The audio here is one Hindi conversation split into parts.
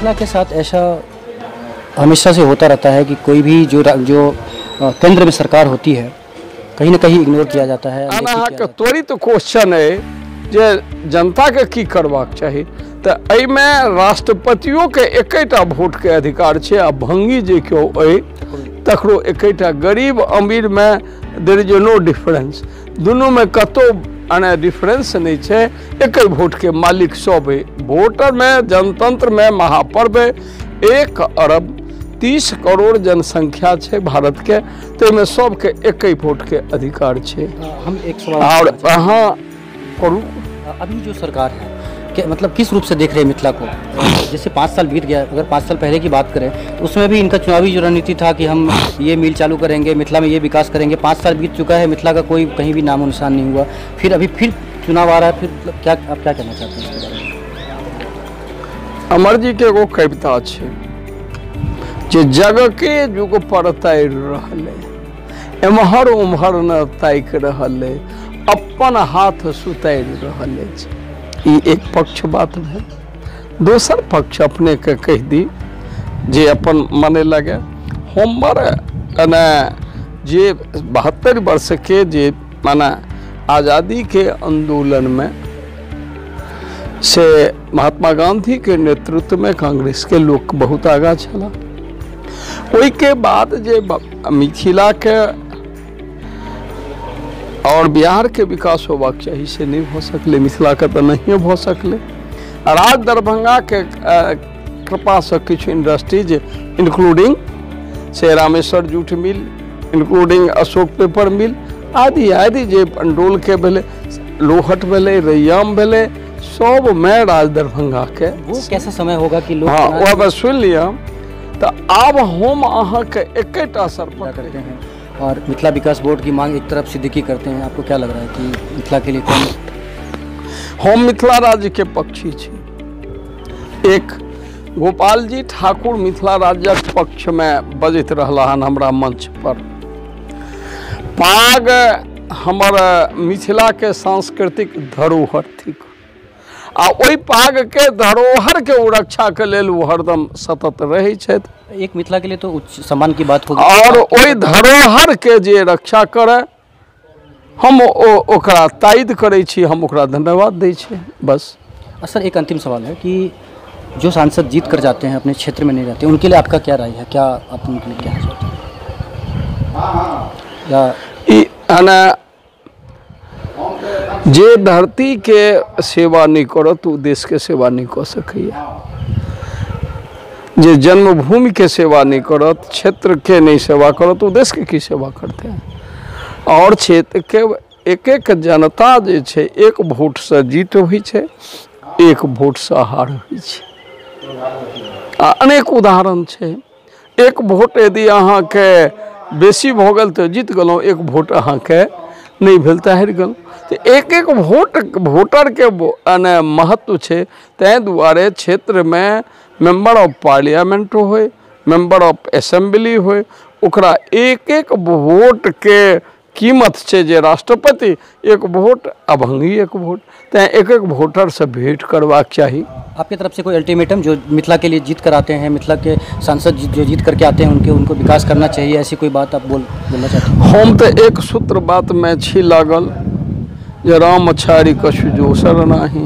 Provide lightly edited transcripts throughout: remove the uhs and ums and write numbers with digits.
मिथिला के साथ ऐसा हमेशा से होता रहता है कि कोई भी जो केंद्र में सरकार होती है कहीं ना कहीं इग्नोर किया जाता है। अहाँ त्वरित क्वेश्चन है जे जनता के की करबाक चाहिए, तो एहिमे राष्ट्रपतियों के एकेटा वोट के अधिकार है आ भंगी जे क्यों अइ तकरो एकेटा। गरीब अमीर में देयर इज नो डिफरेंस, दोनों में कतो अने डिफरेंस नहीं है, एक वोट के मालिक सब है। वोटर में जनतंत्र में महापर्व 1 अरब 30 करोड़ जनसंख्या है भारत के, तो में सबके एक वोट के अधिकार है। हम एक सवाल और हाँ करूँ, अभी जो सरकार है कि मतलब किस रूप से देख रहे हैं मिथिला को? जैसे 5 साल बीत गया, अगर 5 साल पहले की बात करें तो उसमें भी इनका चुनावी जो रणनीति था कि हम ये मिल चालू करेंगे, मिथिला में ये विकास करेंगे। 5 साल बीत चुका है, मिथिला का कोई कहीं भी नामो निशान नहीं हुआ। फिर अभी फिर चुनाव आ रहा है, फिर मतलब क्या आप क्या कहना चाहते हैं इसके बारे में? अमर जी के एगो कविता है जे जग के जुग पर तैर रहले, एम्हर उम्हर न ताक रहले, अपन हाथ सुतैर रहले। ई एक पक्ष बात है। दोसर पक्ष अपने के कह दी जे अपन मने लगे हमर जे 72 वर्ष के जे माना आज़ादी के आंदोलन में से महात्मा गांधी के नेतृत्व में कांग्रेस के लोग बहुत आगा चला। ओई के बाद जे मिथिला के और बिहार के विकास होबाक चाहिए से नहीं हो सकले, मिथिला के तो नहीं हो सकले। राज दरभंगा के कृपा से कुछ इंडस्ट्रीज इंक्लूडिंग से Rameshwar jute mill, including Ashok paper mill आदि आदि जे पंडोल के भेले, लोहट भेले, रैयाम भेले, सब में राज दरभंगा के। वो कैसा समय होगा कि लोग हाँ वह बस सुन लिया। तो अब हम अहाँ के एकेटा सर पर करते हैं और मिथिला विकास बोर्ड की मांग एक तरफ सिद्दीकी करते हैं। आपको क्या लग रहा है कि मिथिला के लिए कौन? हम मिथिला राज्य के पक्षी छी। एक गोपाल जी ठाकुर मिथिला राज्य पक्ष में बजत रहला हन हमरा मंच पर। पाग हमर मिथिला के सांस्कृतिक धरोहर थिक आ ओई पाग के धरोहर के रक्षा के लेल वो हरदम सतत रहे छथि। एक मिथिला के लिए तो उच्च सम्मान की बात होगी और ओई धरोहर के जे रक्षा करे हम ओकरा तायद करे छी, हम ओकरा धन्यवाद दै छी बस। सर एक अंतिम सवाल है कि जो सांसद जीत कर जाते हैं अपने क्षेत्र में नहीं रहते, उनके लिए आपका क्या राय है? क्या आप उनके लिए क्या चाहते हैं? या जे धरती के सेवा नहीं करत तो देश के सेवा नहीं कर सके। जे जन्मभूमि के सेवा नहीं करत, क्षेत्र के नहीं सेवा करत तो देश के की सेवा करते हैं? और क्षेत्र के एक एक जनता जे छे एक वोट से जीत हुई छे, एक वोट से हार हुई छे। अनेक उदाहरण छे। एक वोट यदि अहाँ के बेसी भ गेल तो जीत गेलौं, एक वोट अहाँ के नहीं भेल तो हारि गेलौं। तो एक एक वोटर के महत्व है। तै दुआरे क्षेत्र में मेंबर ऑफ पार्लियामेंट होए, मेंबर ऑफ असेंबली होए, ओकरा एक एक वोट के कीमत है। जे राष्ट्रपति एक वोट, अभंगी एक वोट, तै एक एक वोटर से भेंट करवाक चाहिए। आपकी तरफ से कोई अल्टीमेटम जो मिथिला के लिए जीत कर आते हैं, मिथिला के सांसद जो जीत करके आते हैं उनको विकास करना चाहिए, ऐसी कोई बात आप बोलना चाहते हैं? हम तो एक सूत्र बात में छी लागल जे राम छाड़ी कछु दोसर नाही,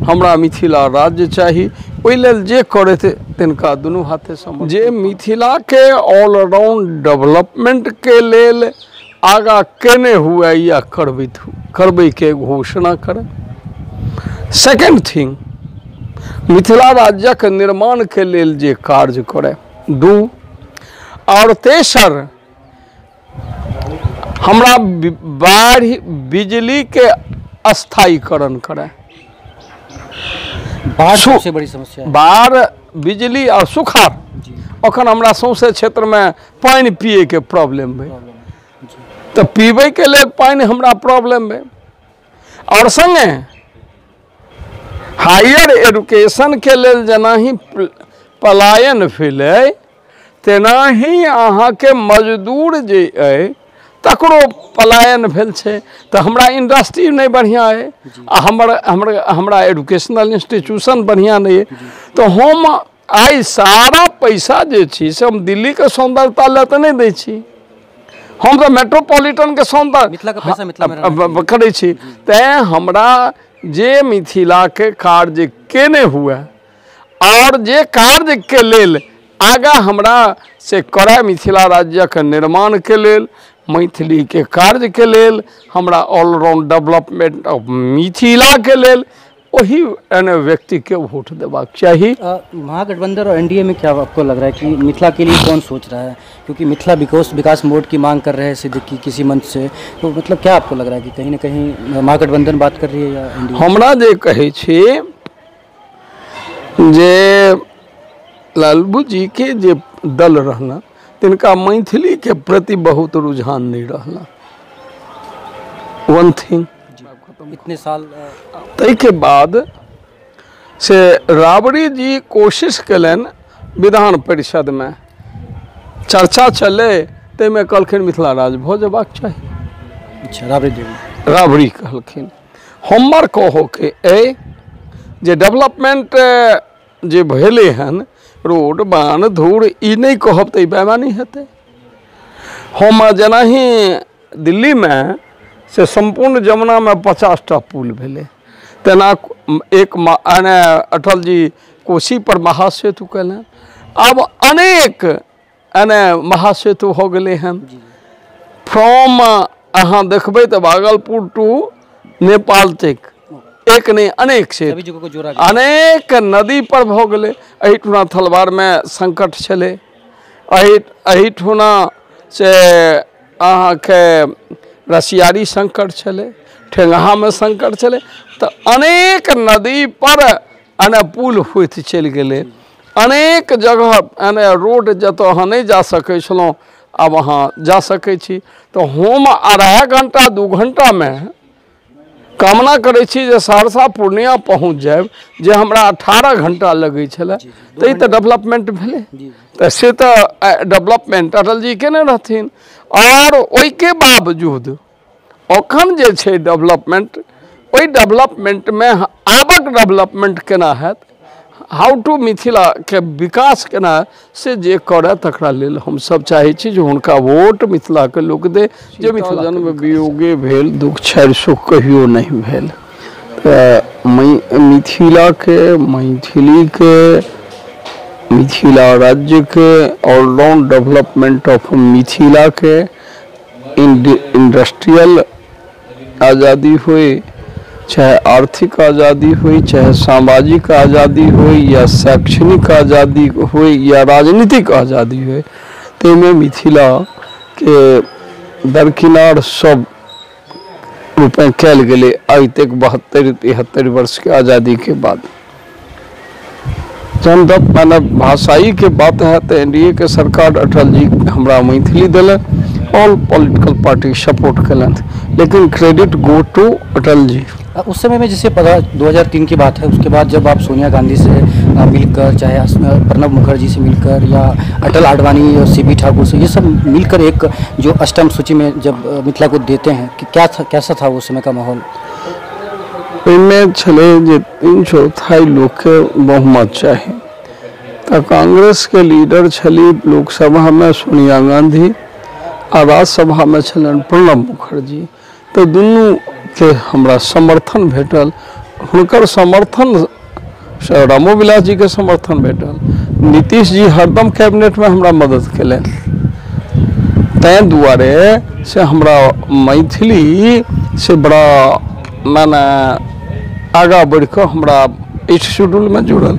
हमरा मिथिला राज्य चाहिए। ओहि लेल जे करे तिनका दुनू हाथे सम। जे मिथिला के ऑलराउंड डेवलपमेंट के लेल आगा केने हुए या करबै के घोषणा करे। सेकेंड थिंग, मिथिला राज्य के निर्माण के लेल जे कार्य करे। 2 और तेसर, हमरा बाढ़ बिजली के अस्थायीकरण करे। बाढ़ सबसे बड़ी समस्या है। बाढ़ बिजली और सुखाड़। अखन हमरा सौंसे क्षेत्र में पानी पिए के प्रॉब्लम है, तो पीबे के लिए पानी हमरा प्रॉब्लम है। और संगे हायर एजुकेशन के लेल जेना ही पलायन भेलै, तेना ही अहाँ के मजदूर जे अइ तकरो पलायन भेल छे। तो हमरा इंडस्ट्री नहीं बढ़िया है, हमरा एजुकेशनल इंस्टीट्यूशन बढ़िया नहीं है। तो हम आई सारा पैसा जे छी से हम दिल्ली के सौंदर्यता ले तो नहीं दै छी, हम तो मेट्रोपॉलिटन के सौंदर्य मिथिला का पैसा मिथिला में रहना करै छी। तैं हमरा जे मिथिला के कार्य केने हुए और जे कार्य के लेल आगा हमरा से करे, मिथिला राज्य के निर्माण के लेल, मैथिली के कार्य के लेल, हमरा ऑलराउंड डेवलपमेंट ऑफ मिथिला के लेल वही व्यक्ति के वोट देबाक चाहिए। महागठबंधन और एनडीए में क्या आपको लग रहा है कि मिथिला के लिए कौन सोच रहा है? क्योंकि मिथिला विकास मोड की मांग कर रहे हैं सिद्दीकी किसी मंच से, तो मतलब क्या आपको लग रहा है कि कहीं ना कहीं महागठबंधन बात कर रही है या एनडीए? हमरा जे कहे छी जे लालबू जी के जे दल रहना तिनका मैथिली के प्रति बहुत रुझान नहीं रहना, वन थिंग। इतने साल तै के बाद से राबड़ी जी कोशिश कलन, विधान परिषद में चर्चा चले, ते में कहलखिन मिथिला राज भऽ जेबाक चाही। अच्छा, राबड़ी कहलखिन। हमर कहो के जे डेवलपमेंट जे भेले हन, रोड बान धूर, ई नहीं कहब तो बेमानी हेतै। हम जेनाही दिल्ली में से संपूर्ण जमुना में 50टा पुल भेले, तेना एक अटल जी कोसी पर महासेतु कलन, अब अनेक महासेतु हो गए हैं। फ्रॉम अहाँ देखबै तो भागलपुर टू नेपाल तक एक नहीं अनेक से अनेक नदी पर भ गए। एहिठुना थलवार में संकट छले, एहिठुना से अहाँ के रसियारी संकट छले, ठेंगहा में संकट छले, तो अनेक नदी पर पुल होइत चल गए। अनेक जगह रोड जत अहाँ नहीं जा सकै छलहुँ अब अहाँ जा सकै छी। तो हम 2.5 घंटा 2 घंटा में कामना करै छी जे सहरसा पूर्णिया पहुँच जाए, जे हमरा 18 घंटा लगे छले। तो ये तो डेवलपमेंट भेले, तो से तो डेवलपमेंट अटल जी केने रहथिन। और ओई के बावजूद अखन जे छै डेवलपमेंट, ओई डेवलपमेंट में आबक डेवलपमेंट केना हैत, हाउ टू मिथिला के विकास केना से जे करे तकरा लेल हम सब चाहे छी जे हुनका वोट मिथिला के लोक दे। जे मिथिला जन्म वियोगे भेल, दुख छाड़ सुख कहियो नहीं भेल। मिथिला के, मैथिली के, मिथिला राज्य के ऑलराउंड डेवलपमेंट ऑफ मिथिला के, इंडस्ट्रियल आज़ादी हुई, चाहे आर्थिक आज़ादी हुई, चाहे सामाजिक आज़ादी हुई, या शैक्षणिक आज़ादी हुई, या राजनीतिक आज़ादी हुई, तेमें मिथिला के दरकिनार सब रूपे कल गए आज तक 72-73 वर्ष के आज़ादी के बाद। जब तक मैंने भाषाई के बात है तो एनडीए के सरकार अटल जी हमरा मैथिली दिलन, all political party support kiln, लेकिन credit go to Atal ji. उस समय में जैसे 2003 की बात है, उसके बाद जब आप सोनिया गांधी से मिलकर, चाहे प्रणब मुखर्जी से मिलकर, या अटल आडवाणी और सीबी ठाकुर से, ये सब मिलकर एक जो अष्टम सूची में जब मिथिला को देते हैं, कि कैसा था उस समय का माहौल? इनमें छले जे 3/4 लोग के बहुमत चाहिए। तो कांग्रेस के लीडर छली लोकसभा में सोनिया गांधी और राज्यसभा में छलन प्रणब मुखर्जी। तो दुनू के हमरा समर्थन भेटल, हुनकर समर्थन रामो विलास जी के समर्थन भेटल। नीतीश जी हरदम कैबिनेट में हमरा मदद कलन। तैं दुआरे से हमरा मैथिली से बड़ा माने आगा बढ़ कर हमरा इस शेड्यूल में जुड़ल।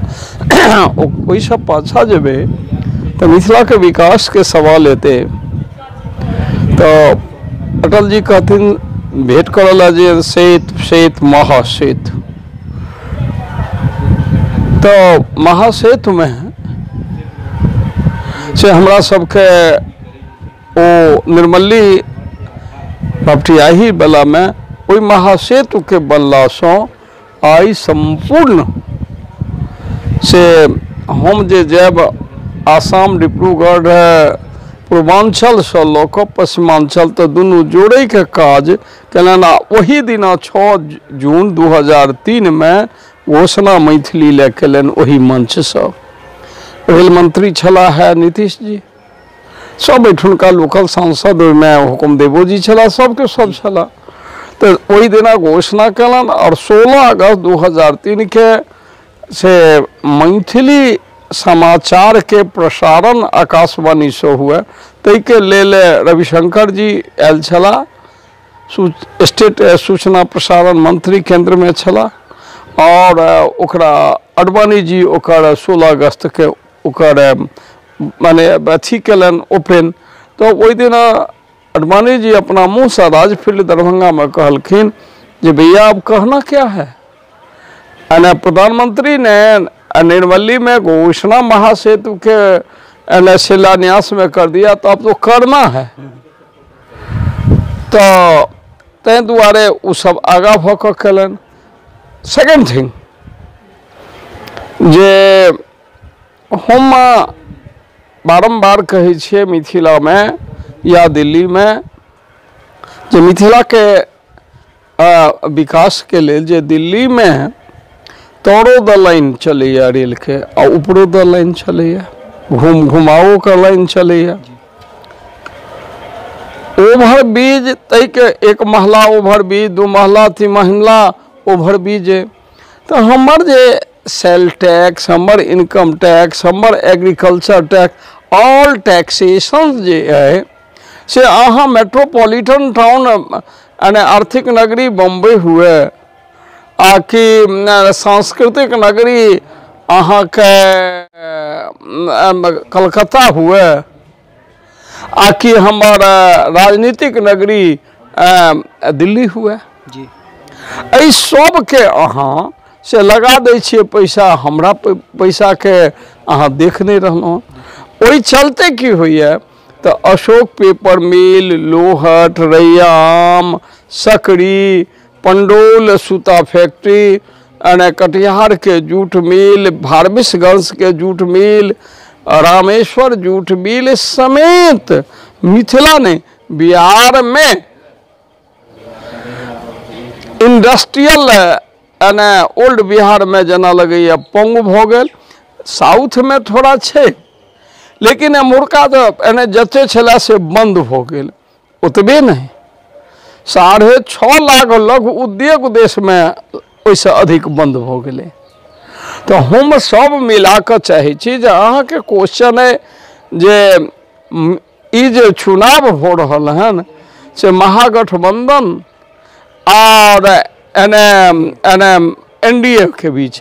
वही सब पाछा जेबे तो मिथिला के विकास के सवाल एते, तो अटल जी कहथिन भेंट करला जे सेत महासेतु। तो महासेतु में से हमरा सबके ओ निर्मली भपटियाही बला में ओई महासेतु के बनला सो आई संपूर्ण से हम जे जब आसाम डिब्रूगढ़ पूर्वांचल से लऽ पश्चिमांचल तो दुनू जोड़े के काज केलनि। वही दिना 6 जून 2003 में घोषणा मैथिली ले केलनि ओही मंच से। रेल मंत्री छला है नीतीश जी, सब एठुनका लोकल सांसद में हुकुमदेवो जी छला, सबके सब छला। तो वही दिना घोषणा कलन और 16 अगस्त 2003 के से मैथिली समाचार के प्रसारण आकाशवाणी से हुए, तई के लेल रविशंकर जी आयल छला, स्टेट सूचना प्रसारण मंत्री केंद्र में छला, और ओकरा अडवाणी जी ओकर 16 अगस्त के ओकर माने अथी कलन ओपन। तो वही दिन अडवाणी जी अपना मुँह से राजफील्ड दरभंगा में कहलखिन जे भैया अब कहना क्या है। प्रधानमंत्री ने निर्मली में घोषणा महासेतु के शिलान्यास में कर दिया, तो अब तो करना है। तो तै दुआरे उ सब आगा भऽ कलन। सेकेंड थिंग जे हम बारंबार कहै छियै मिथिला में या दिल्ली में जे मिथिला के विकास के लेल जे दिल्ली में तोरो द लाइन चलैया रेल के और ऊपरो द लाइन चलैया, घुमाओ का लाइन चलैया, ओवर ब्रिज तय के 1 महला ओवर ब्रिज, 2 महला 3 महला ओवर ब्रिज। तो हमर जे सेल टैक्स, हमर इनकम टैक्स, हमर एग्रीकल्चर टैक्स, ऑल टैक्सेशन जे है से अहाँ मेट्रोपॉलिटन टाउन यानी आर्थिक नगरी बम्बई हुए आ कि सांस्कृतिक नगरी अहाँ के कलकत्ता हुए आ कि हमार राजनीतिक नगरी दिल्ली हुए जी, एहि सब के अहाँ से लगा दै छियै पैसा, हमरा पैसा के अहाँ देख नहीं रहलहुँ। ओहि चलते की होइए तो अशोक पेपर मिल, लोहट, रैयाम, सकरी, पंडोल सूता फैक्ट्री, कटिहार के जूट मिल, फारबिसगंज के जूट मिल, रामेश्वर जूट मिल समेत मिथिला ने बिहार में इंडस्ट्रियल ओल्ड बिहार में जना लगैया पंग भऽ गेल। साउथ में थोड़ा छे, लेकिन मुर्का तो जते छला से बंद हो गेल, ओतबे नहीं 6.5 लाख लघु उद्योग देश में ओइसे अधिक बंद हो गए। तो हम सब मिला कर चाहे छी जे अहाँ के क्वेश्चन है जे ई जे चुनाव हो रहल हन से महागठबंधन और एनडीए के बीच,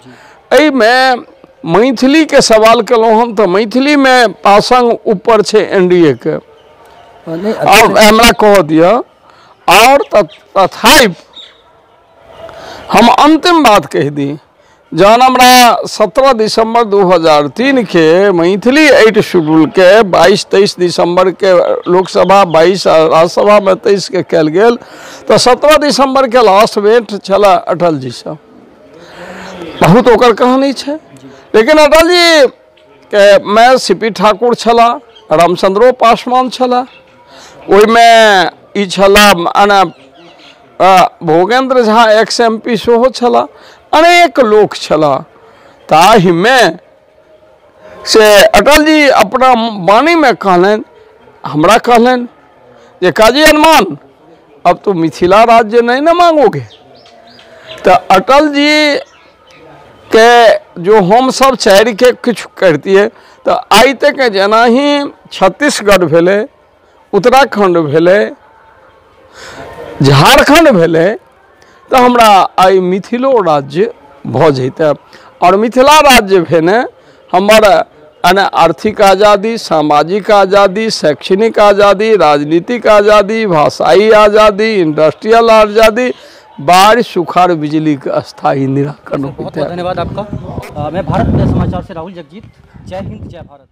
एहि में मैथिली के सवाल कलहुँ हम तो मैथिली में पासंग ऊपर छे एनडीए के, और हमरा कह दिया। और तथापि हम अंतिम बात कह दी, जहन हमरा 17 दिसंबर 2003 के मैथिली 8 शेड्यूल के 22-23 दिसंबर के लोकसभा, 22 राज्यसभा में 23 के कल गेल, तो 17 दिसंबर के लास्ट भेंट छला अटल जी से, बहुत ओकर कहानी है। लेकिन अटल जी के मैं सीपी ठाकुर छला, रामचंद्रो पासवान छला, ओहि में ई छला भोगेंद्र झा एक्स MP सेहो छला, अनेक लोक छला। ताहि में से अटल जी अपना वाणी में कहलन, हमरा कहलन जे काजी हनुमान अब तो मिथिला राज्य नहीं ना मांगोगे। तो अटल जी के जो हम सब चारि के कुछ करती है, तो आई तक जना ही छत्तीसगढ़ भेले, उत्तराखंड भेले, झारखंड भेले, तो हमरा आई मिथिलो राज्य भ जैते। और मिथिला राज्य भेने हमर आर्थिक आज़ादी, सामाजिक आज़ादी, शैक्षणिक आज़ादी, राजनीतिक आज़ादी, भाषाई आज़ादी, इंडस्ट्रियल आज़ादी, बाढ़, सुखाड़, बिजली का अस्थायी निराकरण। बहुत बहुत धन्यवाद आपका। मैं भारत समाचार से राहुल जगजीत। जय हिंद, जय भारत।